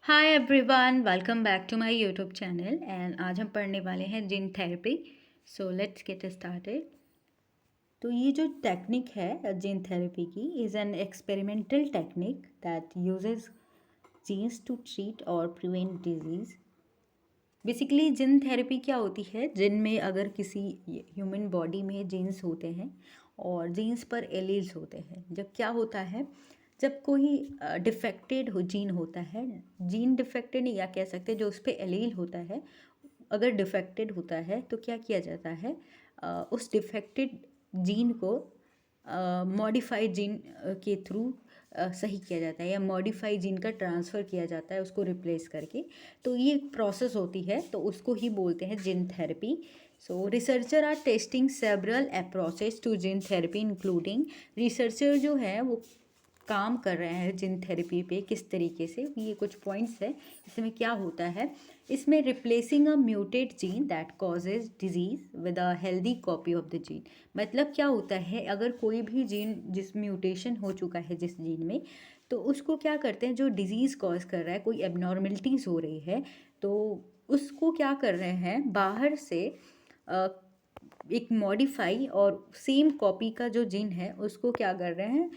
Hi everyone, welcome back to my YouTube channel and आज हम पढ़ने वाले हैं gene therapy. So let's get started. तो ये जो टेक्निक है जीन थेरेपी की is an experimental technique that uses genes to treat or prevent disease. Basically gene therapy क्या होती है, जिन में अगर किसी ह्यूमन बॉडी में जीन्स होते हैं और जीन्स पर एलील्स होते हैं। जब क्या होता है, जब कोई डिफेक्टेड हो जीन होता है, जीन डिफेक्टेड या कह सकते हैं जो उस पर एलील होता है, अगर डिफेक्टेड होता है तो क्या किया जाता है, उस डिफेक्टेड जीन को मॉडिफाइड जीन के थ्रू सही किया जाता है या मॉडिफाई जीन का ट्रांसफ़र किया जाता है उसको रिप्लेस करके। तो ये प्रोसेस होती है, तो उसको ही बोलते हैं gene therapy. So researcher are testing several approaches to gene therapy including, researcher जो है वो काम कर रहे हैं जीन थेरेपी पे किस तरीके से। ये कुछ पॉइंट्स है, इसमें क्या होता है, इसमें replacing a muted gene that causes disease with a healthy copy of the gene. मतलब क्या होता है, अगर कोई भी जीन जिस म्यूटेशन हो चुका है जिस जीन में, तो उसको क्या करते हैं, जो डिजीज़ कॉज कर रहा है, कोई एबनॉर्मलिटीज़ हो रही है, तो उसको क्या कर रहे हैं, बाहर से अ, एक मॉडिफाई और सेम कॉपी का जो जीन है उसको क्या कर रहे हैं,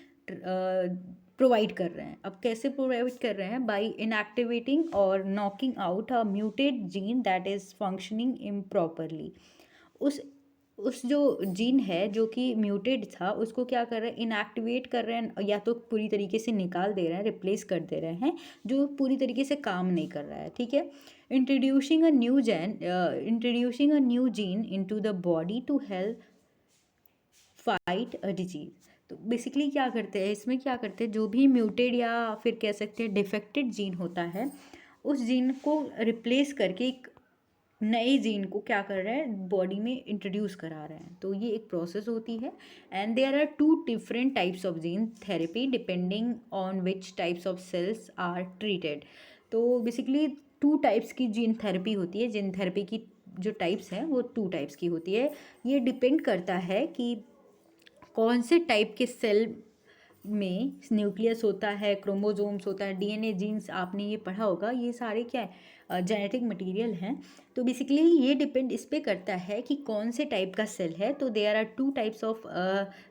प्रोवाइड कर रहे हैं। अब कैसे प्रोवाइड कर रहे हैं, बाई इनएक्टिवेटिंग और knocking out a muted gene that is functioning improperly. उस उस जो जीन है जो कि म्यूटेड था उसको क्या कर रहे हैं, इनएक्टिवेट कर रहे हैं, या तो पूरी तरीके से निकाल दे रहे हैं, रिप्लेस कर दे रहे हैं, जो पूरी तरीके से काम नहीं कर रहा है। ठीक है। Introducing a new gene into the body to help fight a disease. तो बेसिकली क्या करते हैं, इसमें क्या करते हैं, जो भी म्यूटेड या फिर कह सकते हैं डिफेक्टेड जीन होता है, उस जीन को रिप्लेस करके एक नए जीन को क्या कर रहे हैं, बॉडी में इंट्रोड्यूस करा रहे हैं। तो ये एक प्रोसेस होती है। And there are two different types of gene therapy depending on which types of cells are treated. तो बेसिकली टू टाइप्स की जीन थेरेपी होती है। जीन थेरेपी की जो टाइप्स हैं वो टू टाइप्स की होती है। ये डिपेंड करता है कि कौन से टाइप के सेल में न्यूक्लियस होता है, क्रोमोसोम्स होता है, डीएनए, जीन्स, आपने ये पढ़ा होगा, ये सारे क्या है, जेनेटिक मटेरियल हैं। तो बेसिकली ये डिपेंड इस पे करता है कि कौन से टाइप का सेल है। तो there are two types of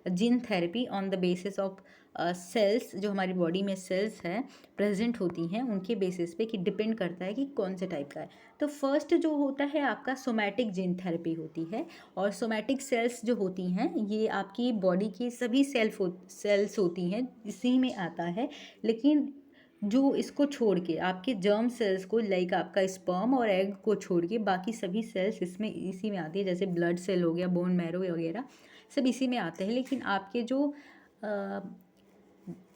gene therapy on the basis of cells, जो हमारी बॉडी में सेल्स हैं प्रेजेंट होती हैं, उनके बेसिस पे कि डिपेंड करता है कि कौन से टाइप का है। तो फर्स्ट जो होता है आपका सोमैटिक जीन थेरेपी होती है। और सोमैटिक सेल्स जो होती हैं ये आपकी बॉडी की सभी सेल्स होती हैं, इसी में आता है। लेकिन जो इसको छोड़ के आपके जर्म सेल्स को, लाइक आपका स्पर्म और एग को छोड़ के बाकी सभी सेल्स इसमें इसी में आती है, जैसे ब्लड सेल हो गया, बोन मैरो वगैरह सब इसी में आते हैं। लेकिन आपके जो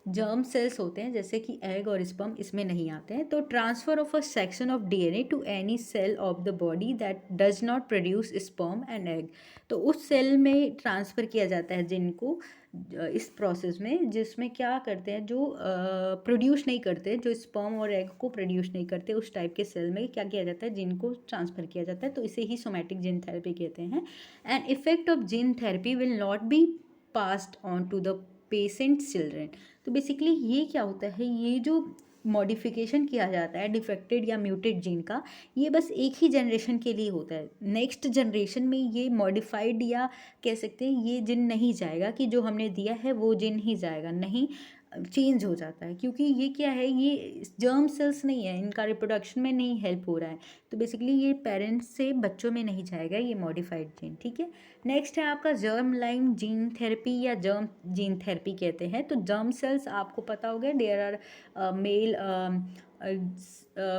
जर्म सेल्स होते हैं जैसे कि एग और स्पर्म इसमें नहीं आते हैं। तो transfer of a section of DNA to any cell of the body that does not produce sperm and egg. तो उस सेल में ट्रांसफ़र किया जाता है जिनको इस प्रोसेस में, जिसमें क्या करते हैं, जो प्रोड्यूस नहीं करते, जो स्पर्म और एग को प्रोड्यूस नहीं करते, उस टाइप के सेल में क्या किया जाता है, जिनको ट्रांसफ़र किया जाता है। तो इसे ही सोमैटिक जीन थेरेपी कहते हैं। And effect of gene therapy will not be passed on to the patients children. तो बेसिकली ये क्या होता है, ये जो मॉडिफिकेशन किया जाता है डिफेक्टेड या म्यूटेड जीन का, ये बस एक ही जनरेशन के लिए होता है। नेक्स्ट जनरेशन में ये मॉडिफाइड या कह सकते हैं ये जीन नहीं जाएगा कि जो हमने दिया है वो जीन ही जाएगा, नहीं, चेंज हो जाता है। क्योंकि ये क्या है, ये जर्म सेल्स नहीं है, इनका रिप्रोडक्शन में नहीं हेल्प हो रहा है। तो बेसिकली ये पेरेंट्स से बच्चों में नहीं जाएगा ये मॉडिफाइड जीन। ठीक है। नेक्स्ट है आपका जर्म लाइन जीन थेरेपी या जर्म जीन थेरेपी कहते हैं। तो जर्म सेल्स आपको पता होगा, there are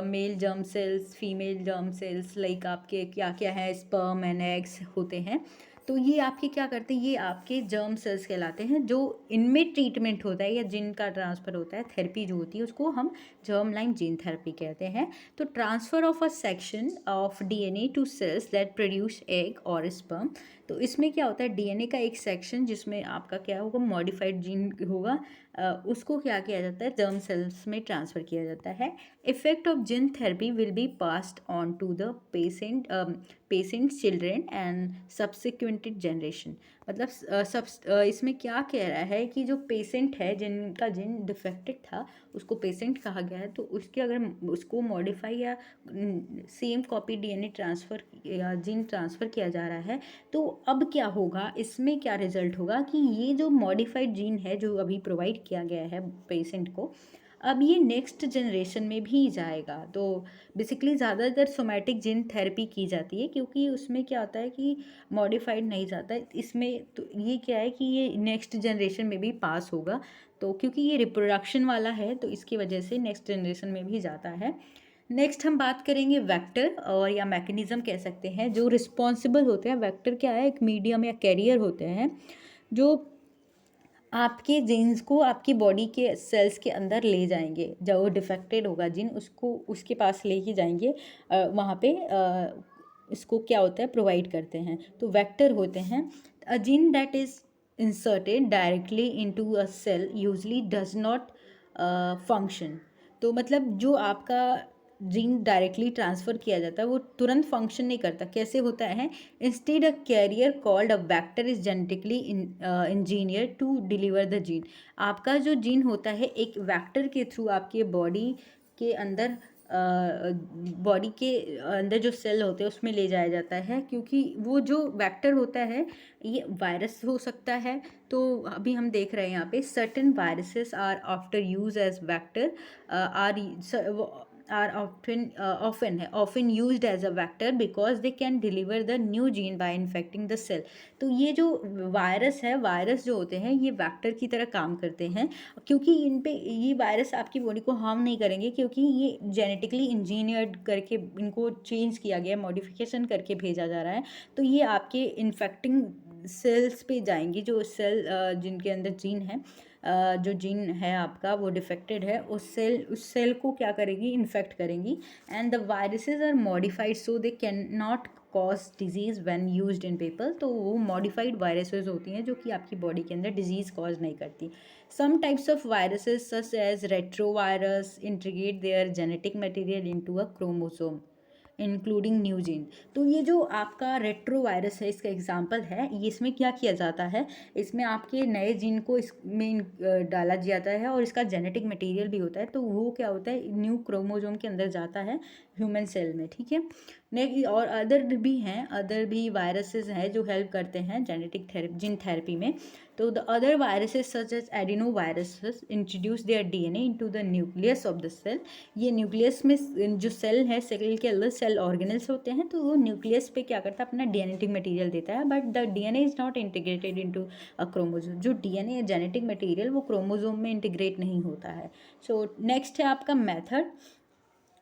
male germ cells, female germ cells, like आपके क्या क्या है, स्पर्म एंड एग्स होते हैं। तो ये आपके क्या करते हैं, ये आपके जर्म सेल्स कहलाते हैं। जो इनमें ट्रीटमेंट होता है या जिनका ट्रांसफ़र होता है, थेरेपी जो होती है, उसको हम जर्म लाइन जीन थेरेपी कहते हैं। तो transfer of a section of DNA to cells that produce egg और स्पर्म। तो इसमें क्या होता है, डीएनए का एक सेक्शन जिसमें आपका क्या होगा, मॉडिफाइड जीन होगा, उसको क्या किया जाता है, जर्म सेल्स में ट्रांसफ़र किया जाता है। Effect of gene therapy will be passed on to the patient children and subsequented generation. मतलब इसमें क्या कह रहा है कि जो पेशेंट है जिनका जीन डिफेक्टेड था उसको पेशेंट कहा गया है, तो उसके अगर उसको मॉडिफाई या सेम कॉपी डीएनए ट्रांसफ़र या जीन ट्रांसफ़र किया जा रहा है, तो अब क्या होगा, इसमें क्या रिजल्ट होगा कि ये जो मॉडिफाइड जीन है जो अभी प्रोवाइड किया गया है पेशेंट को, अब ये नेक्स्ट जनरेशन में भी जाएगा। तो बेसिकली ज़्यादातर सोमैटिक जीन थेरेपी की जाती है क्योंकि उसमें क्या होता है कि मॉडिफाइड नहीं जाता है इसमें, तो ये क्या है कि ये नेक्स्ट जनरेशन में भी पास होगा। तो क्योंकि ये रिप्रोडक्शन वाला है तो इसकी वजह से नेक्स्ट जनरेशन में भी जाता है। नेक्स्ट हम बात करेंगे वेक्टर और या मैकेनिज़्म कह सकते हैं जो रिस्पॉन्सिबल होते हैं। वेक्टर क्या है, एक मीडियम या कैरियर होते हैं जो आपके जीन्स को आपकी बॉडी के सेल्स के अंदर ले जाएंगे। जब वो डिफेक्टेड होगा जीन उसको उसके पास ले ही जाएंगे, वहाँ पे इसको क्या होता है, प्रोवाइड करते हैं। तो वेक्टर होते हैं। A gene that is inserted directly into a cell usually does not function. तो मतलब जो आपका जीन डायरेक्टली ट्रांसफ़र किया जाता है वो तुरंत फंक्शन नहीं करता। कैसे होता है, instead a carrier called a vector is genetically engineered to deliver the gene. आपका जो जीन होता है एक वेक्टर के थ्रू आपके बॉडी के अंदर बॉडी के अंदर जो सेल होते हैं उसमें ले जाया जाता है, क्योंकि वो जो वेक्टर होता है ये वायरस हो सकता है। तो अभी हम देख रहे हैं यहाँ पे certain viruses are after use as vector are often used as a vector because they can deliver the new gene by infecting the cell। तो ये जो वायरस है, वायरस जो होते हैं ये वेक्टर की तरह काम करते हैं, क्योंकि इन पे ये वायरस आपकी बॉडी को हार्म नहीं करेंगे क्योंकि ये जेनेटिकली इंजीनियर्ड करके इनको चेंज किया गया, मॉडिफिकेशन करके भेजा जा रहा है। तो ये आपके इन्फेक्टिंग सेल्स पे जाएंगी, जो सेल जिनके अंदर जीन है, जो जीन है आपका वो डिफेक्टेड है, उस सेल को क्या करेगी, इन्फेक्ट करेंगी। And the viruses are modified so they can not cause disease when used in people. तो वो मॉडिफाइड वायरसेस होती हैं जो कि आपकी बॉडी के अंदर डिजीज़ कॉज नहीं करती। Some types of viruses such as retrovirus integrate their genetic material into a chromosome including new gene. तो ये जो आपका रेट्रो वायरस है इसका एग्जाम्पल है। ये इसमें क्या किया जाता है, इसमें आपके नए जीन को इसमें डाला जाता है और इसका जेनेटिक मटेरियल भी होता है। तो वो क्या होता है, न्यू क्रोमोसोम के अंदर जाता है ह्यूमन सेल में, ठीक है। नेक्स्ट और अदर भी वायरसेस हैं जो हेल्प करते हैं जेनेटिक जीन थेरेपी में। तो the other viruses such as adenoviruses introduce their DNA into the nucleus of the cell. ये न्यूक्लियस में जो सेल है, सेल के अंदर सेल ऑर्गेनल्स होते हैं, तो वो न्यूक्लियस पे क्या करता है, अपना जेनेटिक मटेरियल देता है, but the DNA is not integrated into a chromosome. जो डीएनए है जेनेटिक मटेरियल वो क्रोमोसोम में इंटीग्रेट नहीं होता है। सो नेक्स्ट है आपका मेथड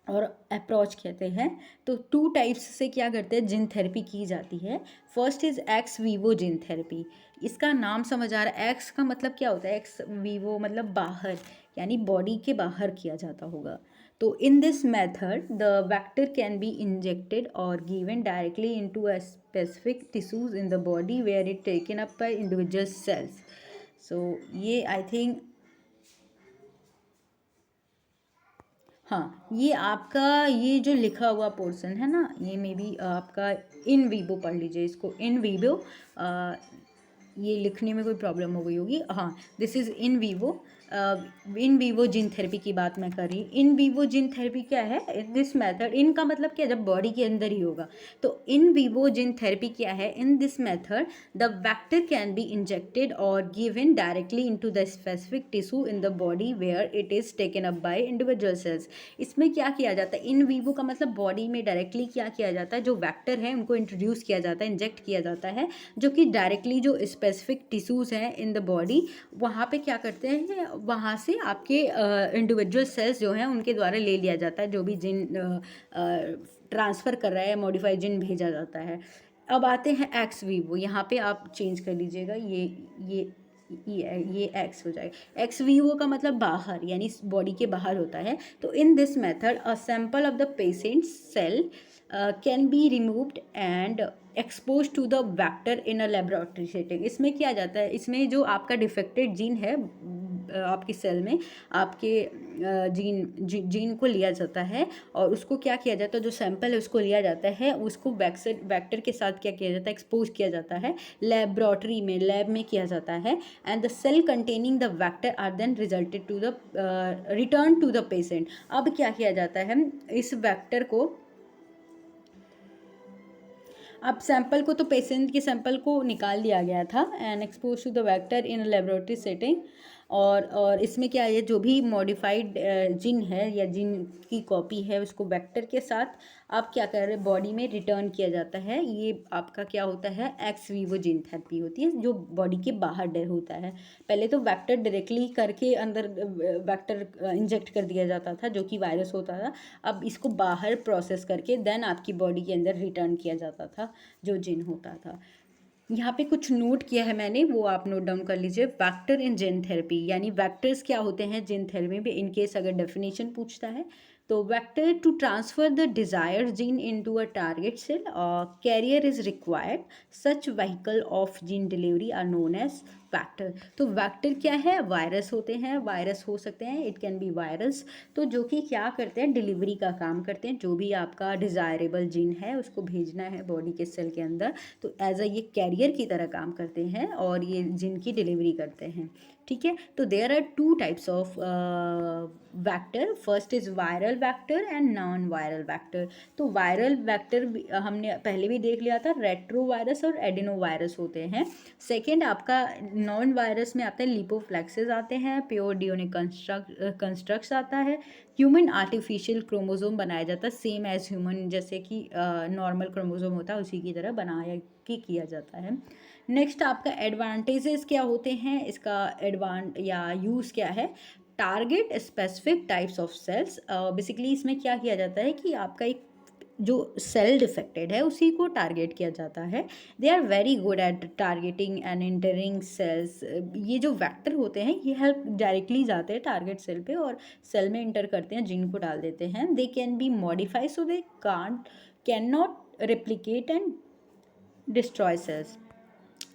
और अप्रोच कहते हैं। तो 2 टाइप्स से क्या करते हैं, जीन थेरेपी की जाती है। First is x Vivo gene therapy. इसका नाम समझ आ रहा है, एक्स का मतलब क्या होता है, एक्स वीवो मतलब बाहर, यानी बॉडी के बाहर किया जाता होगा। तो in this method the vector can be injected or given directly into a specific tissues in the body where it taken up by individual cells. So ये आई थिंक, हाँ, ये आपका ये जो लिखा हुआ पोर्शन है ना, ये मे बी आपका इन वीवो पढ़ लीजिए इसको, इन वीवो। ये लिखने में कोई प्रॉब्लम हो गई होगी। हाँ, this is in vivo. In vivo gene therapy की बात मैं कर रही। इन वीवो जीन थेरेपी क्या है, दिस मेथड, इनका मतलब क्या, जब बॉडी के अंदर ही होगा। तो इन वीवो जीन थेरेपी क्या है, in this method the vector can be injected or given directly into the specific tissue in the body where it is taken up by individual cells. इसमें क्या किया जाता है, इन वीवो का मतलब body में डायरेक्टली क्या किया जाता है, जो वेक्टर है उनको इंट्रोड्यूस किया जाता है, इंजेक्ट किया जाता है, जो कि डायरेक्टली जो स्पेसिफिक टिश्यूज़ हैं इन द बॉडी वहाँ पे क्या करते हैं, वहाँ से आपके इंडिविजुअल सेल्स जो हैं उनके द्वारा ले लिया जाता है, जो भी जिन ट्रांसफ़र कर रहा है, मॉडिफाइड जिन भेजा जाता है। अब आते हैं एक्स वीवो, यहाँ पे आप चेंज कर लीजिएगा, ये ये एक्स हो जाएगा। एक्स वीवो का मतलब बाहर, यानी बॉडी के बाहर होता है। तो in this method a sample of the patient cell can be removed and expose to the vector in a laboratory setting. इसमें क्या जाता है, इसमें जो आपका डिफेक्टेड जीन है आपकी सेल में, आपके जीन को लिया जाता है और उसको क्या किया जाता है, जो सैंपल है उसको लिया जाता है, उसको वेक्टर के साथ क्या किया जाता है, एक्सपोज किया जाता है लेबोरेटरी में, लैब में किया जाता है। And the cell containing the vector are then resulted to the return to the patient. अब क्या किया जाता है, इस वेक्टर को, अब सैंपल को, तो पेशेंट के सैंपल को निकाल दिया गया था and expose to the vector in laboratory setting. और इसमें क्या है, जो भी मॉडिफाइड जीन है या जीन की कॉपी है उसको वेक्टर के साथ आप क्या कर रहे हैं, बॉडी में रिटर्न किया जाता है। ये आपका क्या होता है, एक्स वीवो जीन थेरेपी होती है, जो बॉडी के बाहर होता है। पहले तो वेक्टर डायरेक्टली करके अंदर वेक्टर इंजेक्ट कर दिया जाता था जो कि वायरस होता था। अब इसको बाहर प्रोसेस करके देन आपकी बॉडी के अंदर रिटर्न किया जाता था जो जीन होता था। यहाँ पे कुछ नोट किया है मैंने, वो आप नोट डाउन कर लीजिए। वैक्टर इन जीन थेरेपी, यानी वैक्टर्स क्या होते हैं जीन थेरेपी में, इन केस अगर डेफिनेशन पूछता है तो vector to transfer the desired gene into a target cell, carrier is required, such vehicle of gene delivery are known as vector. तो वैक्टर क्या है, वायरस होते हैं, वायरस हो सकते हैं, इट कैन बी वायरस, तो जो कि क्या करते हैं, डिलीवरी का काम करते हैं। जो भी आपका डिज़ायरेबल जीन है उसको भेजना है बॉडी के सेल के अंदर, तो एज अ ये कैरियर की तरह काम करते हैं और ये जीन की डिलीवरी करते हैं। ठीक है, तो there are two types of vector, first is viral vector and non viral vector. तो वायरल वैक्टर हमने पहले भी देख लिया था, रेट्रो वायरस और एडिनो वायरस होते हैं। सेकेंड आपका नॉन वायरस में आते हैं लिपोफ्लेक्सेस आते हैं, प्योर डीएनए कंस्ट्रक्ट्स आता है, ह्यूमन आर्टिफिशियल क्रोमोसोम बनाया जाता है, सेम एज ह्यूमन, जैसे कि नॉर्मल क्रोमोसोम होता है उसी की तरह बनाया कि किया जाता है। नेक्स्ट आपका एडवांटेजेस क्या होते हैं, इसका या यूज़ क्या है, target specific types of cells. Basically इसमें क्या किया जाता है कि आपका एक जो सेल डिफेक्टेड है उसी को टारगेट किया जाता है। They are very good at targeting and entering cells. ये जो वेक्टर होते हैं ये हेल्प डायरेक्टली जाते हैं टारगेट सेल पे और सेल में इंटर करते हैं, जीन को डाल देते हैं। They can be modify so they can not replicate and destroy cells.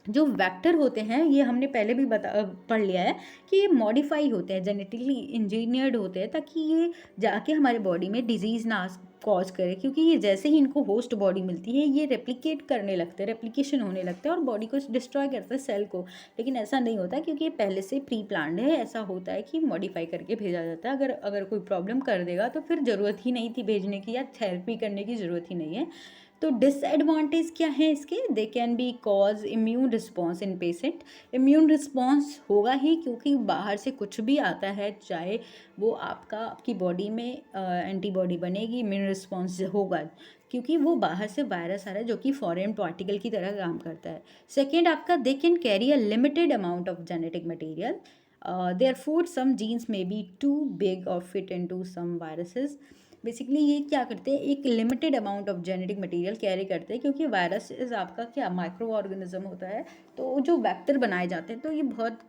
जो वेक्टर होते हैं ये हमने पहले भी पढ़ लिया है कि ये मॉडिफाई होते हैं, जेनेटिकली इंजीनियर्ड होते हैं, ताकि ये जाके हमारे बॉडी में डिजीज़ ना कॉज करे, क्योंकि ये जैसे ही इनको होस्ट बॉडी मिलती है ये रेप्लिकेट करने लगते हैं, रेप्लिकेशन होने लगते हैं और बॉडी को डिस्ट्रॉय करते हैं, सेल को। लेकिन ऐसा नहीं होता क्योंकि ये पहले से प्री प्लान्ड है। ऐसा होता है कि मॉडिफाई करके भेजा जाता है। अगर कोई प्रॉब्लम कर देगा तो फिर ज़रूरत ही नहीं थी भेजने की या थेरेपी करने की ज़रूरत ही नहीं है। तो डिसएडवांटेज क्या है इसके, दे can be cause immune response in patient. Immune response होगा ही क्योंकि बाहर से कुछ भी आता है, चाहे वो आपकी बॉडी में एंटीबॉडी बनेगी, इम्यून रिस्पॉन्स होगा क्योंकि वो बाहर से वायरस आ रहा है जो कि फॉरेन पार्टिकल की तरह काम करता है। सेकेंड आपका, they can carry a limited amount of genetic material, therefore some genes may be too big or fit into some viruses. Basically ये क्या करते हैं, एक limited amount of genetic material carry करते हैं, क्योंकि वायरस इज आपका क्या माइक्रो ऑर्गेनिज्म होता है। तो जो वेक्टर बनाए जाते हैं तो ये बहुत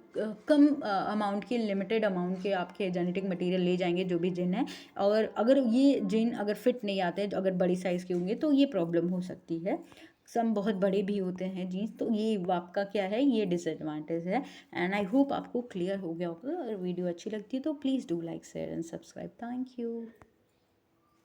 कम अमाउंट के, लिमिटेड अमाउंट के आपके जेनेटिक मटेरियल ले जाएंगे जो भी जिन है। और अगर ये जिन अगर फिट नहीं आते हैं, अगर बड़ी साइज़ के होंगे तो ये प्रॉब्लम हो सकती है। सम बहुत बड़े भी होते हैं जीन्स, तो ये आपका क्या है, ये डिसएडवांटेज है। एंड आई होप आपको क्लियर हो गया होगा। अगर वीडियो अच्छी लगती है तो please do like share and subscribe. Thank you.